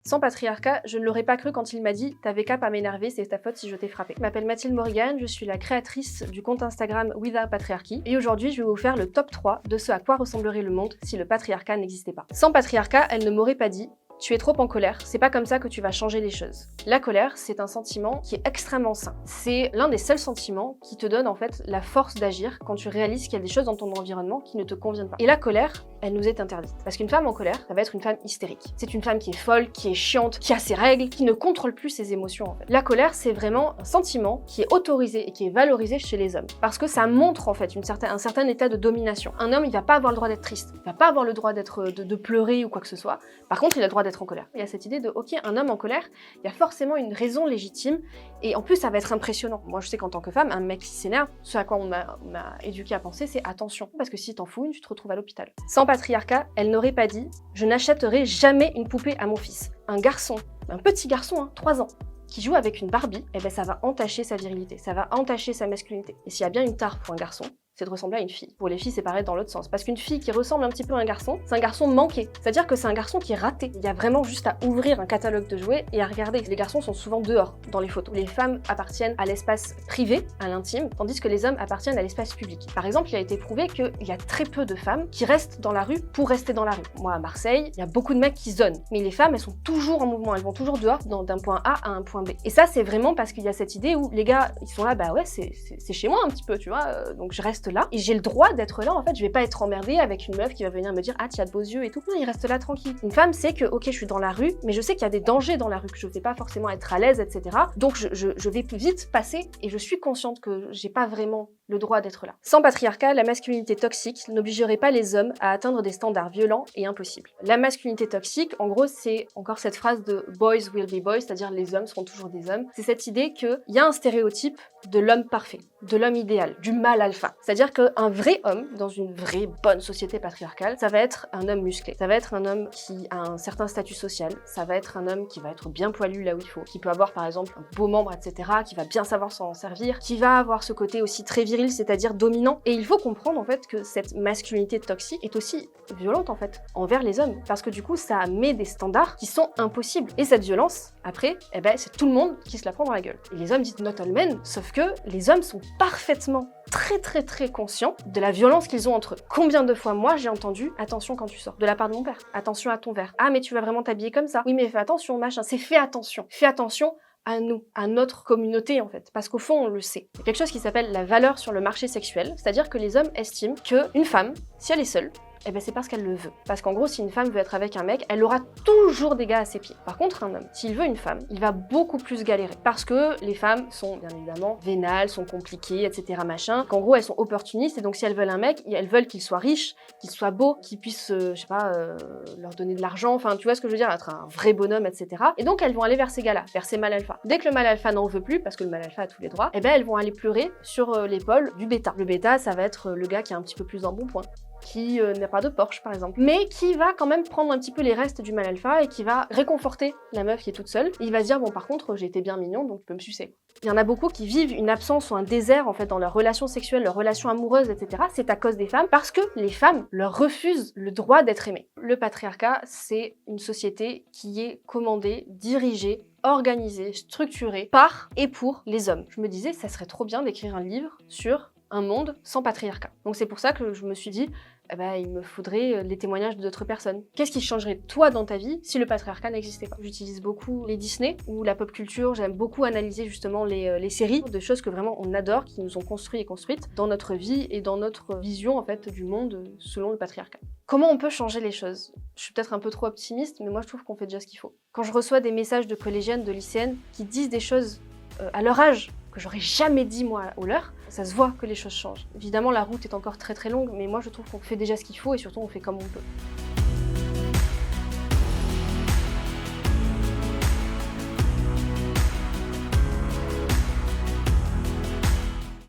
Sans patriarcat, je ne l'aurais pas cru quand il m'a dit « T'avais qu'à pas m'énerver, c'est ta faute si je t'ai frappé ». Je m'appelle Mathilde Morgan, je suis la créatrice du compte Instagram Without Patriarchy et aujourd'hui je vais vous faire le top 3 de ce à quoi ressemblerait le monde si le patriarcat n'existait pas. Sans patriarcat, elle ne m'aurait pas dit tu es trop en colère, c'est pas comme ça que tu vas changer les choses. La colère, c'est un sentiment qui est extrêmement sain. C'est l'un des seuls sentiments qui te donne en fait la force d'agir quand tu réalises qu'il y a des choses dans ton environnement qui ne te conviennent pas. Et la colère, elle nous est interdite. Parce qu'une femme en colère, ça va être une femme hystérique. C'est une femme qui est folle, qui est chiante, qui a ses règles, qui ne contrôle plus ses émotions en fait. La colère, c'est vraiment un sentiment qui est autorisé et qui est valorisé chez les hommes. Parce que ça montre en fait un certain état de domination. Un homme, il va pas avoir le droit d'être triste, il va pas avoir le droit de pleurer ou quoi que ce soit. Par contre, il a le droit d'être en colère. Il y a cette idée de, ok, un homme en colère, il y a forcément une raison légitime, et en plus, ça va être impressionnant. Moi, je sais qu'en tant que femme, un mec qui s'énerve, ce à quoi on m'a éduqué à penser, c'est attention, parce que si t'en fous une, tu te retrouves à l'hôpital. Sans patriarcat, elle n'aurait pas dit, je n'achèterai jamais une poupée à mon fils. Un garçon, un petit garçon, 3 ans, qui joue avec une Barbie, eh ben ça va entacher sa virilité, ça va entacher sa masculinité. Et s'il y a bien une tare pour un garçon, c'est de ressembler à une fille. Pour les filles, c'est pareil dans l'autre sens. Parce qu'une fille qui ressemble un petit peu à un garçon, c'est un garçon manqué. C'est-à-dire que c'est un garçon qui est raté. Il y a vraiment juste à ouvrir un catalogue de jouets et à regarder. Les garçons sont souvent dehors, dans les photos. Les femmes appartiennent à l'espace privé, à l'intime, tandis que les hommes appartiennent à l'espace public. Par exemple, il a été prouvé qu'il y a très peu de femmes qui restent dans la rue pour rester dans la rue. Moi, à Marseille, il y a beaucoup de mecs qui zonent. Mais les femmes, elles sont toujours en mouvement. Elles vont toujours dehors d'un point A à un point B. Et ça, c'est vraiment parce qu'il y a cette idée où les gars, ils sont là, bah ouais, c'est chez moi un petit peu, tu vois. Donc je reste là et j'ai le droit d'être là, en fait, je vais pas être emmerdée avec une meuf qui va venir me dire ah tu as de beaux yeux et tout. Non, il reste là tranquille. Une femme sait que ok je suis dans la rue, mais je sais qu'il y a des dangers dans la rue, que je vais pas forcément être à l'aise, etc. Donc je vais plus vite passer et je suis consciente que j'ai pas vraiment le droit d'être là. Sans patriarcat, la masculinité toxique n'obligerait pas les hommes à atteindre des standards violents et impossibles. La masculinité toxique, en gros, c'est encore cette phrase de boys will be boys, c'est-à-dire les hommes seront toujours des hommes. C'est cette idée qu'il y a un stéréotype de l'homme parfait, de l'homme idéal, du mâle alpha. C'est-à-dire qu'un vrai homme, dans une vraie bonne société patriarcale, ça va être un homme musclé, ça va être un homme qui a un certain statut social, ça va être un homme qui va être bien poilu là où il faut, qui peut avoir par exemple un beau membre, etc., qui va bien savoir s'en servir, qui va avoir ce côté aussi très viril, c'est-à-dire dominant. Et il faut comprendre en fait que cette masculinité toxique est aussi violente en fait, envers les hommes, parce que du coup ça met des standards qui sont impossibles. Et cette violence, après, eh ben, c'est tout le monde qui se la prend dans la gueule. Et les hommes disent not all men, sauf que les hommes sont parfaitement très conscients de la violence qu'ils ont entre eux. Combien de fois moi j'ai entendu attention quand tu sors, de la part de mon père, attention à ton verre, ah mais tu vas vraiment t'habiller comme ça, oui mais fais attention machin, c'est fais attention à nous, à notre communauté en fait, parce qu'au fond on le sait. Il y a quelque chose qui s'appelle la valeur sur le marché sexuel, c'est-à-dire que les hommes estiment qu'une femme, si elle est seule, eh ben c'est parce qu'elle le veut. Parce qu'en gros, si une femme veut être avec un mec, elle aura toujours des gars à ses pieds. Par contre, un homme, s'il veut une femme, il va beaucoup plus galérer. Parce que les femmes sont, bien évidemment, vénales, sont compliquées, etc. machin. Qu'en gros, elles sont opportunistes, et donc si elles veulent un mec, elles veulent qu'il soit riche, qu'il soit beau, qu'il puisse, je sais pas, leur donner de l'argent, enfin, tu vois ce que je veux dire, être un vrai bonhomme, etc. Et donc, elles vont aller vers ces gars-là, vers ces mâles alpha. Dès que le mâle alpha n'en veut plus, parce que le mâle alpha a tous les droits, eh ben elles vont aller pleurer sur l'épaule du bêta. Le bêta, ça va être le gars qui a un petit peu plus d'embonpoint, qui n'a pas de Porsche par exemple, mais qui va quand même prendre un petit peu les restes du mâle alpha et qui va réconforter la meuf qui est toute seule. Et il va se dire bon par contre j'ai été bien mignon donc tu peux me sucer. Il y en a beaucoup qui vivent une absence ou un désert en fait dans leurs relations sexuelles, leurs relations amoureuses, etc. C'est à cause des femmes parce que les femmes leur refusent le droit d'être aimées. Le patriarcat, c'est une société qui est commandée, dirigée, organisée, structurée par et pour les hommes. Je me disais ça serait trop bien d'écrire un livre sur un monde sans patriarcat. Donc c'est pour ça que je me suis dit, eh ben, il me faudrait les témoignages d'autres personnes. Qu'est-ce qui changerait toi dans ta vie si le patriarcat n'existait pas? J'utilise beaucoup les Disney ou la pop culture, j'aime beaucoup analyser justement les séries, de choses que vraiment on adore, qui nous ont construit et construites dans notre vie et dans notre vision en fait du monde selon le patriarcat. Comment on peut changer les choses? Je suis peut-être un peu trop optimiste, mais moi je trouve qu'on fait déjà ce qu'il faut. Quand je reçois des messages de collégiennes, de lycéennes qui disent des choses à leur âge, que j'aurais jamais dit moi au leur, ça se voit que les choses changent. Évidemment la route est encore très longue, mais moi je trouve qu'on fait déjà ce qu'il faut et surtout on fait comme on peut.